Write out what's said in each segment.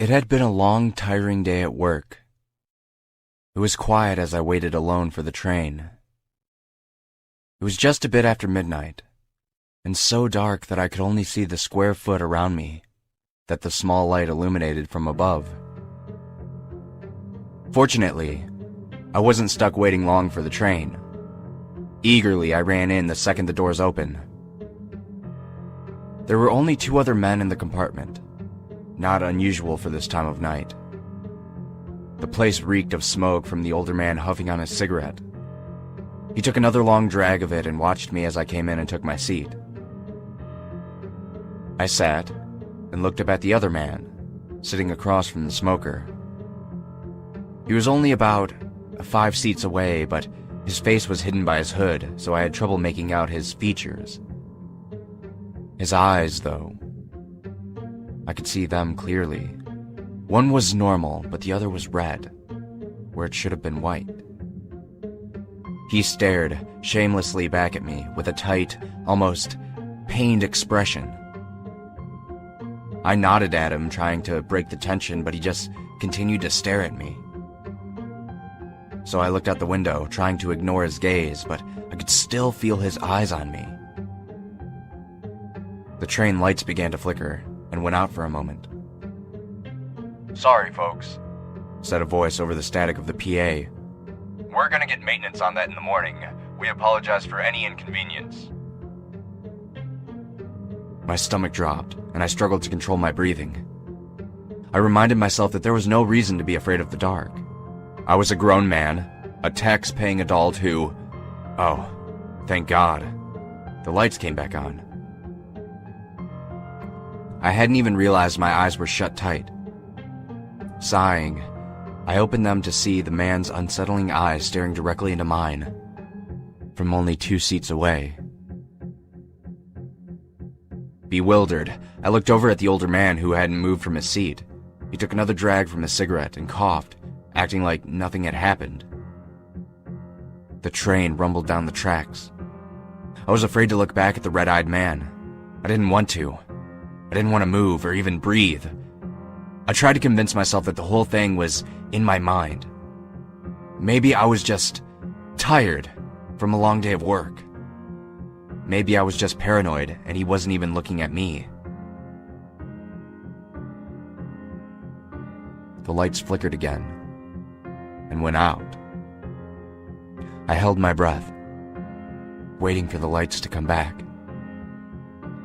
It had been a long, tiring day at work. It was quiet as I waited alone for the train. It was just a bit after midnight, and so dark that I could only see the square foot around me that the small light illuminated from above. Fortunately, I wasn't stuck waiting long for the train. Eagerly, I ran in the second the doors opened. There were only 2 other men in the compartment, not unusual for this time of night. The place reeked of smoke from the older man huffing on his cigarette. He took another long drag of it and watched me as I came in and took my seat. I sat and looked up at the other man, sitting across from the smoker. He was only about 5 seats away, but his face was hidden by his hood, so I had trouble making out his features. His eyes, though, I could see them clearly. One was normal, but the other was red, where it should have been white. He stared shamelessly back at me with a tight, almost pained expression. I nodded at him, trying to break the tension, but he just continued to stare at me. So I looked out the window, trying to ignore his gaze, but I could still feel his eyes on me. The train lights began to flicker and went out for a moment. "Sorry, folks," said a voice over the static of the PA. "We're gonna get maintenance on that in the morning. We apologize for any inconvenience." My stomach dropped, and I struggled to control my breathing. I reminded myself that there was no reason to be afraid of the dark. I was a grown man, a tax-paying adult who... Oh, thank God. The lights came back on. I hadn't even realized my eyes were shut tight. Sighing, I opened them to see the man's unsettling eyes staring directly into mine, from only 2 seats away. Bewildered, I looked over at the older man who hadn't moved from his seat. He took another drag from his cigarette and coughed, acting like nothing had happened. The train rumbled down the tracks. I was afraid to look back at the red-eyed man. I didn't want to. I didn't want to move or even breathe. I tried to convince myself that the whole thing was in my mind. Maybe I was just tired from a long day of work. Maybe I was just paranoid and he wasn't even looking at me. The lights flickered again and went out. I held my breath, waiting for the lights to come back.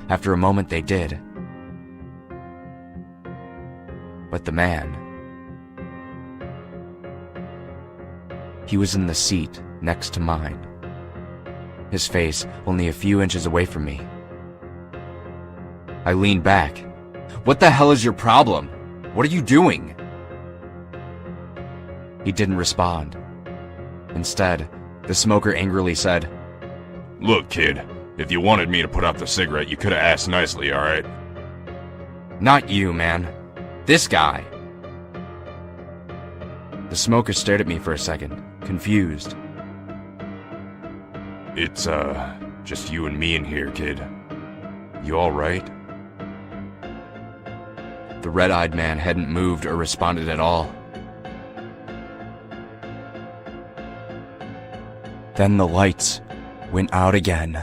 After a moment, they did. But the man, he was in the seat next to mine, his face only a few inches away from me. I leaned back. "What the hell is your problem? What are you doing?" He didn't respond. Instead, the smoker angrily said, "Look, kid, if you wanted me to put out the cigarette, you could have asked nicely, alright?" "Not you, man. This guy." The smoker stared at me for a second, confused. "It's, just you and me in here, kid. You alright?" The red-eyed man hadn't moved or responded at all. Then the lights went out again.